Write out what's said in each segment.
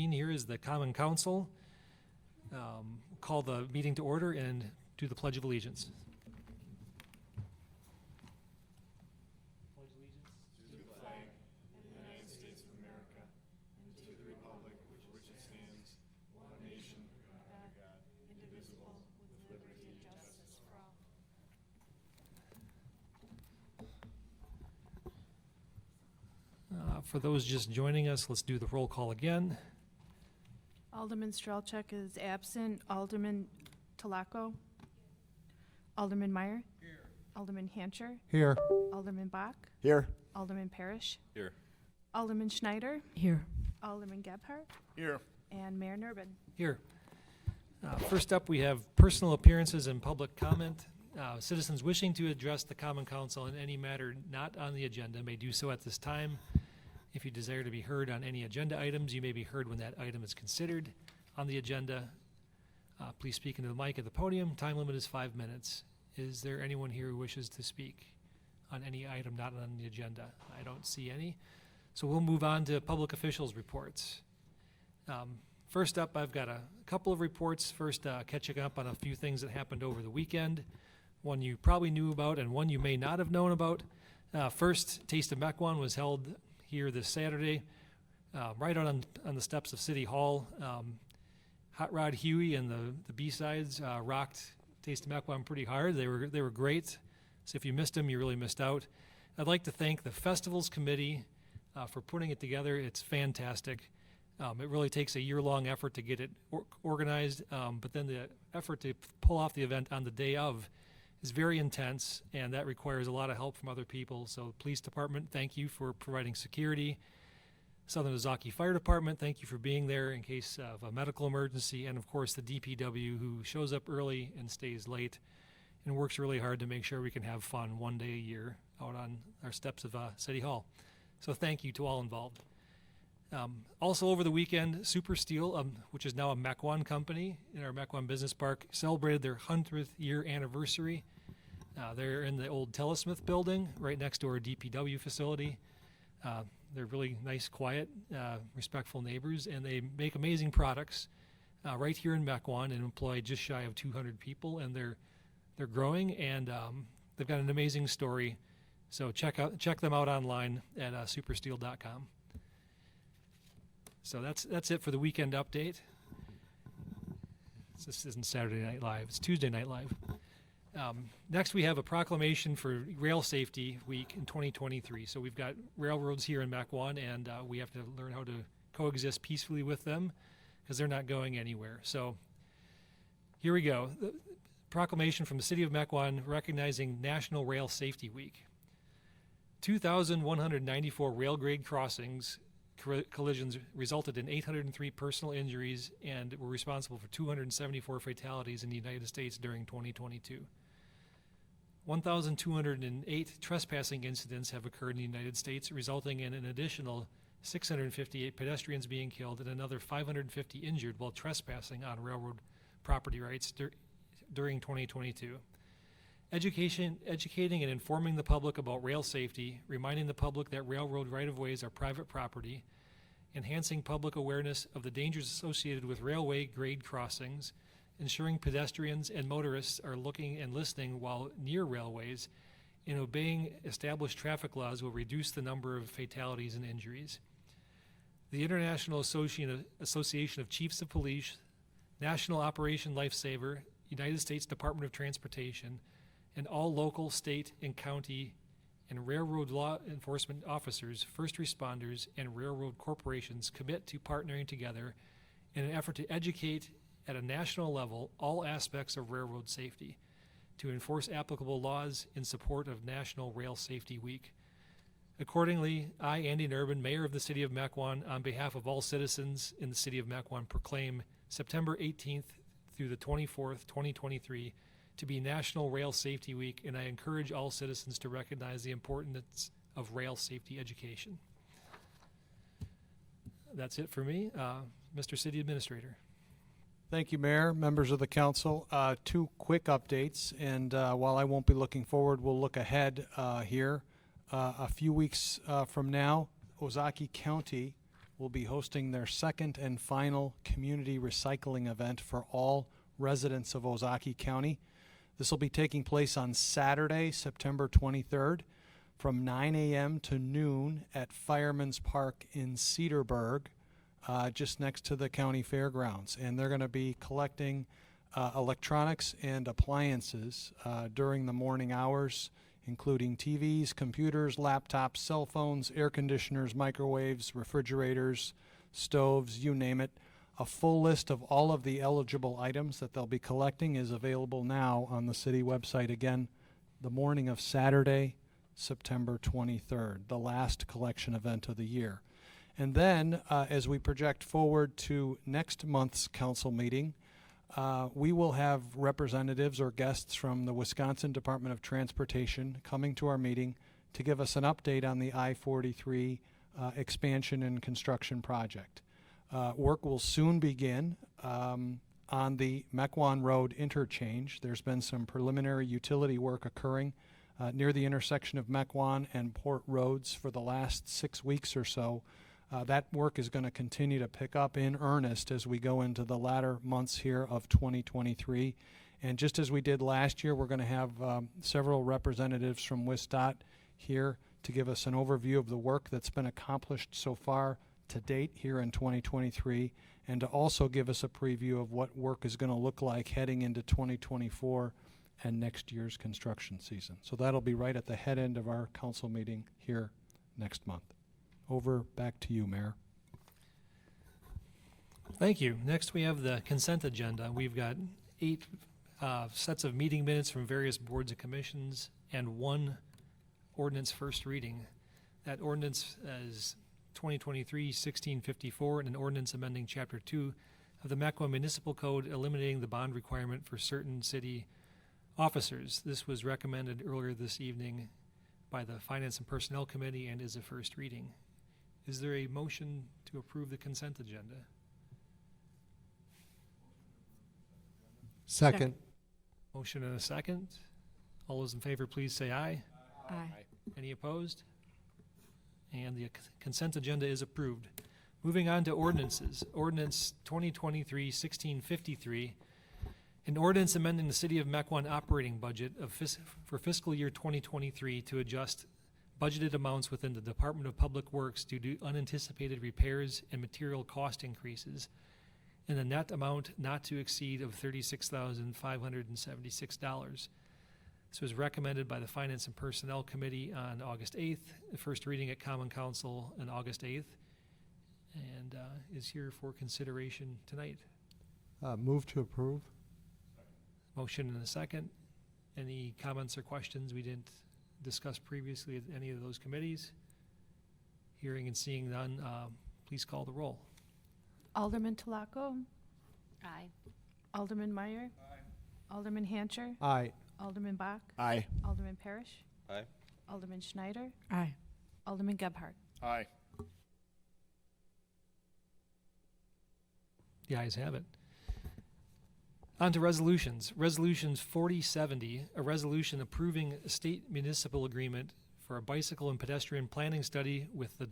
convene here is the Common Council. Call the meeting to order and do the Pledge of Allegiance. For those just joining us, let's do the roll call again. Alderman Strelchuk is absent. Alderman Talaco. Alderman Meyer. Here. Alderman Hancher. Here. Alderman Bach. Here. Alderman Parrish. Here. Alderman Schneider. Here. Alderman Gebhardt. Here. And Mayor Nurbin. Here. First up, we have personal appearances and public comment. Citizens wishing to address the Common Council in any matter not on the agenda may do so at this time. If you desire to be heard on any agenda items, you may be heard when that item is considered on the agenda. Please speak into the mic at the podium. Time limit is 5 minutes. Is there anyone here who wishes to speak on any item not on the agenda? I don't see any. So we'll move on to public officials' reports. First up, I've got a couple of reports. First, catching up on a few things that happened over the weekend. One you probably knew about and one you may not have known about. First, Taste of Mequon was held here this Saturday, right out on the steps of City Hall. Hot Rod Huey and the B-sides rocked Taste of Mequon pretty hard. They were great. So if you missed them, you really missed out. I'd like to thank the Festivals Committee for putting it together. It's fantastic. It really takes a year-long effort to get it organized, but then the effort to pull off the event on the day of is very intense, and that requires a lot of help from other people. So police department, thank you for providing security. Southern Ozaki Fire Department, thank you for being there in case of a medical emergency. And of course the DPW, who shows up early and stays late and works really hard to make sure we can have fun one day a year out on our steps of City Hall. So thank you to all involved. Also over the weekend, Super Steel, which is now a Mequon company in our Mequon Business Park, celebrated their 100th year anniversary. They're in the old Telesmith building right next to our DPW facility. They're really nice, quiet, respectful neighbors, and they make amazing products right here in Mequon and employ just shy of 200 people, and they're growing, and they've got an amazing story. So check them out online at supersteel.com. So that's it for the weekend update. This isn't Saturday Night Live, it's Tuesday Night Live. Next we have a proclamation for Rail Safety Week in 2023. So we've got railroads here in Mequon, and we have to learn how to coexist peacefully with them because they're not going anywhere. So here we go. The proclamation from the City of Mequon recognizing National Rail Safety Week. 2,194 rail grade crossings collisions resulted in 803 personal injuries and were responsible for 274 fatalities in the United States during 2022. 1,208 trespassing incidents have occurred in the United States, resulting in an additional 658 pedestrians being killed and another 550 injured while trespassing on railroad property rights during 2022. Educating and informing the public about rail safety, reminding the public that railroad right-of-ways are private property, enhancing public awareness of the dangers associated with railway grade crossings, ensuring pedestrians and motorists are looking and listening while near railways, and obeying established traffic laws will reduce the number of fatalities and injuries. The International Association of Chiefs of Police, National Operation Lifesaver, United States Department of Transportation, and all local, state, and county and railroad law enforcement officers, first responders, and railroad corporations commit to partnering together in an effort to educate at a national level all aspects of railroad safety, to enforce applicable laws in support of National Rail Safety Week. Accordingly, I, Andy Nurbin, Mayor of the City of Mequon, on behalf of all citizens in the City of Mequon, proclaim September 18th through the 24th, 2023, to be National Rail Safety Week, and I encourage all citizens to recognize the importance of rail safety education. That's it for me. Mr. City Administrator. Thank you, Mayor, members of the council. Two quick updates, and while I won't be looking forward, we'll look ahead here. A few weeks from now, Ozaki County will be hosting their second and final community recycling event for all residents of Ozaukee County. This will be taking place on Saturday, September 23rd from 9 a.m. to noon at Fireman's Park in Cedarburg, just next to the county fairgrounds. And they're going to be collecting electronics and appliances during the morning hours, including TVs, computers, laptops, cell phones, air conditioners, microwaves, refrigerators, stoves, you name it. A full list of all of the eligible items that they'll be collecting is available now on the city website. Again, the morning of Saturday, September 23rd, the last collection event of the year. And then, as we project forward to next month's council meeting, we will have representatives or guests from the Wisconsin Department of Transportation coming to our meeting to give us an update on the I-43 expansion and construction project. Work will soon begin on the Mequon Road interchange. There's been some preliminary utility work occurring near the intersection of Mequon and Port Roads for the last 6 weeks or so. That work is going to continue to pick up in earnest as we go into the latter months here of 2023. And just as we did last year, we're going to have several representatives from WisDOT here to give us an overview of the work that's been accomplished so far to date here in 2023, and to also give us a preview of what work is going to look like heading into 2024 and next year's construction season. So that'll be right at the head end of our council meeting here next month. Back to you, Mayor. Thank you. Next, we have the consent agenda. We've got 8 sets of meeting minutes from various boards and commissions and 1 ordinance first reading. That ordinance is 2023-1654, and an ordinance amending Chapter 2 of the Mequon Municipal Code, eliminating the bond requirement for certain city officers. This was recommended earlier this evening by the Finance and Personnel Committee and is a first reading. Is there a motion to approve the consent agenda? Second. Motion and a second. All those in favor, please say aye. Aye. Any opposed? And the consent agenda is approved. Moving on to ordinances. Ordinance 2023-1653, an ordinance amending the City of Mequon operating budget for fiscal year 2023 to adjust budgeted amounts within the Department of Public Works due to unanticipated repairs and material cost increases in a net amount not to exceed of $36,576. This was recommended by the Finance and Personnel Committee on August 8th, the first reading at Common Council on August 8th, and is here for consideration tonight. Move to approve. Motion and a second. Any comments or questions we didn't discuss previously at any of those committees? Hearing and seeing none, please call the roll. Alderman Talaco. Aye. Alderman Meyer. Alderman Hancher. Aye. Alderman Bach. Aye. Alderman Parrish. Aye. Alderman Schneider. Aye. Alderman Gebhardt. Aye. The ayes have it. On to resolutions. Resolutions 4070, a resolution approving a state municipal agreement for a bicycle and pedestrian planning study with the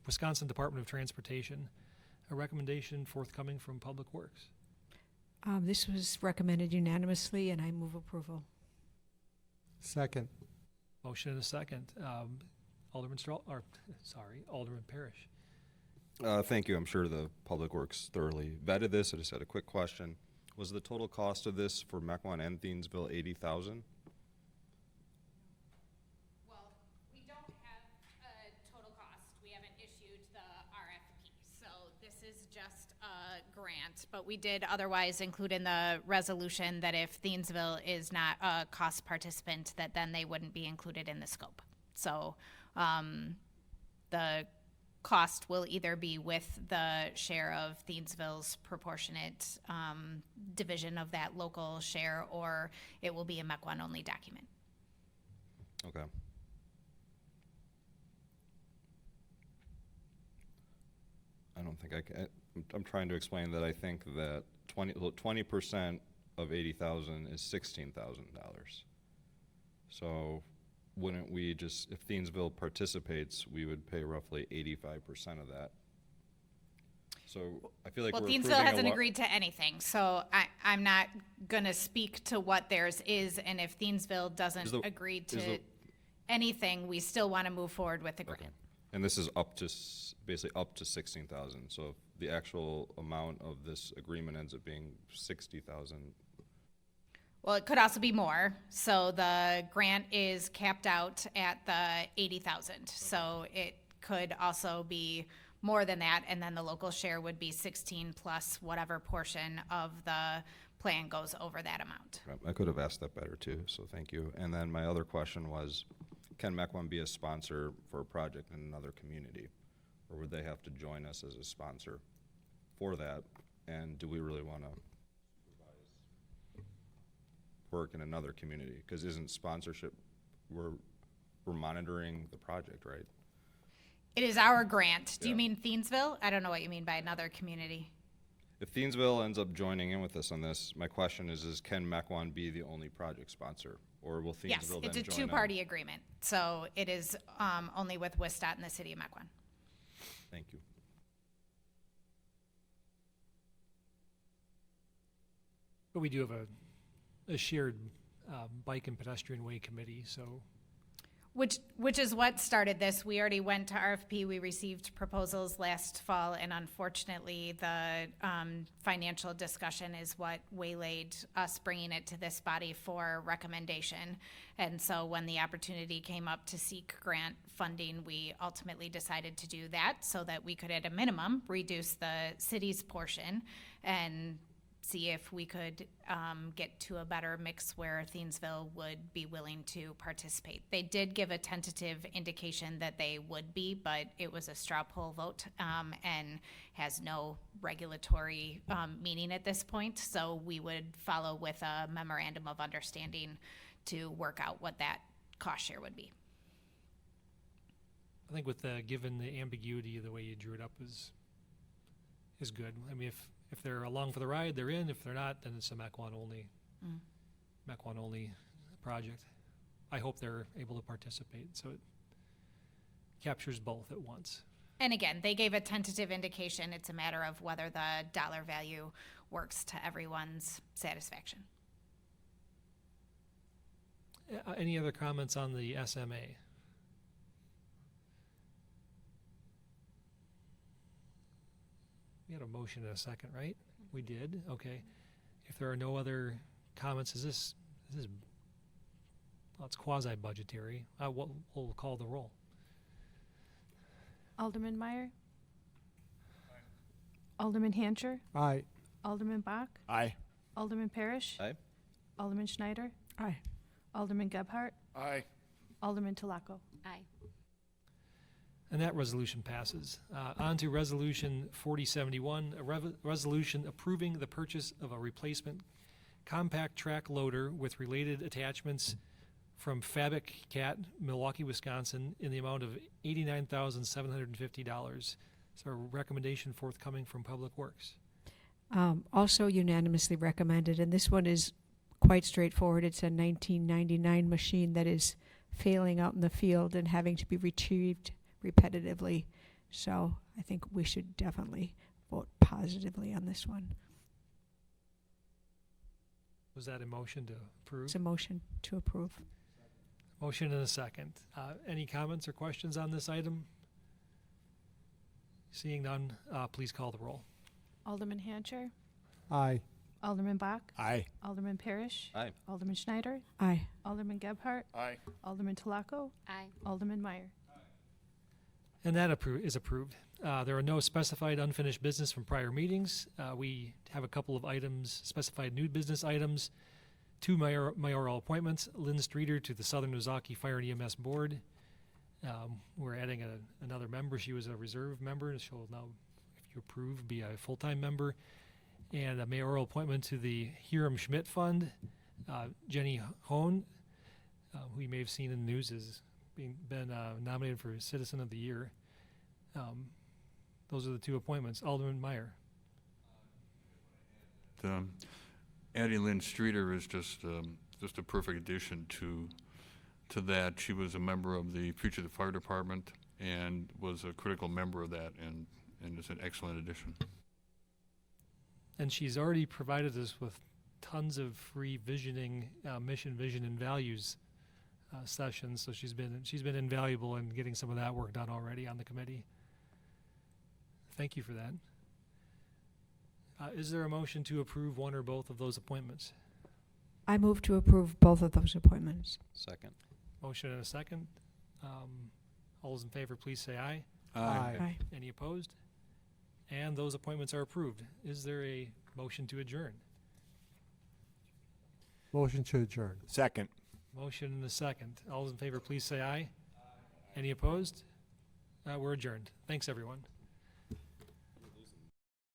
Wisconsin Department of Transportation. A recommendation forthcoming from Public Works. This was recommended unanimously, and I move approval. Second. Motion and a second. Alderman Parrish. Thank you. I'm sure the Public Works thoroughly vetted this. I just had a quick question. Was the total cost of this for Mequon and Thiensville $80,000? Well, we don't have a total cost. We haven't issued the RFP. So this is just a grant, but we did otherwise include in the resolution that if Thiensville is not a cost participant, that then they wouldn't be included in the scope. So the cost will either be with the share of Thiensville's proportionate division of that local share, or it will be a Mequon only document. Okay. I don't think I can. I'm trying to explain that I think that 20% of 80,000 is $16,000. So wouldn't we just, if Thiensville participates, we would pay roughly 85% of that So I feel like Well, we're Thiensville approving a hasn't lo- agreed to anything, so I'm not gonna speak to what theirs is, and if Thiensville doesn't the- agree is to the- anything, we still wanna move forward with the Okay. grant. And this is up to, basically up to 16,000. So if the actual amount of this agreement ends up being 60,000. Well, it could also be more, so the grant is capped out at the 80,000. So it could also be more than that, and then the local share would be 16 plus whatever portion of the plan goes over that amount. I could have asked that better too, so thank you. And then my other question was, can Mequon be a sponsor for a project in another community? Or would they have to join us as a sponsor for that? And do we really want to work in another community? Because isn't sponsorship, we're monitoring the project, right? It is our grant. Do you Yeah. mean Thiensville? I don't know what you mean by another community. If Thiensville ends up joining in with us on this, my question is can Mequon be the only project sponsor? Or will Thiensville Yes, then it's a join in? two-party agreement, so it is only with Wistat and the city of Mequon. Thank you. But we do have a shared bike and pedestrian way committee, so Which is what started this. We already went to RFP. We received proposals last fall, and unfortunately, the financial discussion is what waylaid us bringing it to this body for recommendation. And so when the opportunity came up to seek grant funding, we ultimately decided to do that so that we could, at a minimum, reduce the city's portion and see if we could get to a better mix where Thiensville would be willing to participate. They did give a tentative indication that they would be, but it was a straw poll vote and has no regulatory meaning at this point. So we would follow with a memorandum of understanding to work out what that cost share would be. I think with the, given the ambiguity of the way you drew it up is good. I mean, if they're along for the ride, they're in. If they're not, then it's a Mequon only project. I hope they're able to participate, so it captures both at once. And again, they gave a tentative indication. It's a matter of whether the dollar value works to everyone's satisfaction. Any other comments on the SMA? We had a motion and a second, right? We did, okay. If there are no other comments, is this, well, it's quasi-budgetary. We'll call the roll. Alderman Meyer. Alderman Hancher. Aye. Alderman Bach. Aye. Alderman Parrish. Aye. Alderman Schneider. Aye. Alderman Gebhardt. Aye. Alderman Talaco. Aye. And that resolution passes. On to Resolution 4071, a resolution approving the purchase of a replacement compact track loader with related attachments from Fabic Cat, Milwaukee, Wisconsin, in the amount of $89,750. Is there a recommendation forthcoming from Public Works? Also unanimously recommended, and this one is quite straightforward. It's a 1999 machine that is failing out in the field and having to be retrieved repetitively. So I think we should definitely vote positively on this one. Was that a motion to approve? It's a motion to approve. Motion and a second. Any comments or questions on this item? Seeing none, please call the roll. Alderman Hancher. Aye. Alderman Bach. Aye. Alderman Parrish. Aye. Alderman Schneider. Aye. Alderman Gebhardt. Aye. Alderman Talaco. Aye. Alderman Meyer. And that is approved. There are no specified unfinished business from prior meetings. We have a couple of items, specified new business items, 2 mayoral appointments, Lynn Streeter to the Southern Ozaki Fire and EMS Board. We're adding another member. She was a reserve member, and she'll now, if you approve, be a full-time member. And a mayoral appointment to the Hiram Schmidt Fund. Jenny Hone, who you may have seen in the news, has been nominated for Citizen of the Year. Those are the 2 appointments. Alderman Meyer. Addie Lynn Streeter is just a perfect addition to that. She was a member of the Future of the Fire Department and was a critical member of that, and and it's an excellent addition. And she's already provided us with tons of free visioning, mission, vision, and values sessions. So she's been invaluable in getting some of that work done already on the committee. Thank you for that. Is there a motion to approve one or both of those appointments? I move to approve both of those appointments. Second. Motion and a second. All those in favor, please say aye. Aye. Any opposed? And those appointments are approved. Is there a motion to adjourn? Motion to adjourn. Second. Motion and a second. All those in favor, please say aye. Any opposed? We're adjourned. Thanks, everyone.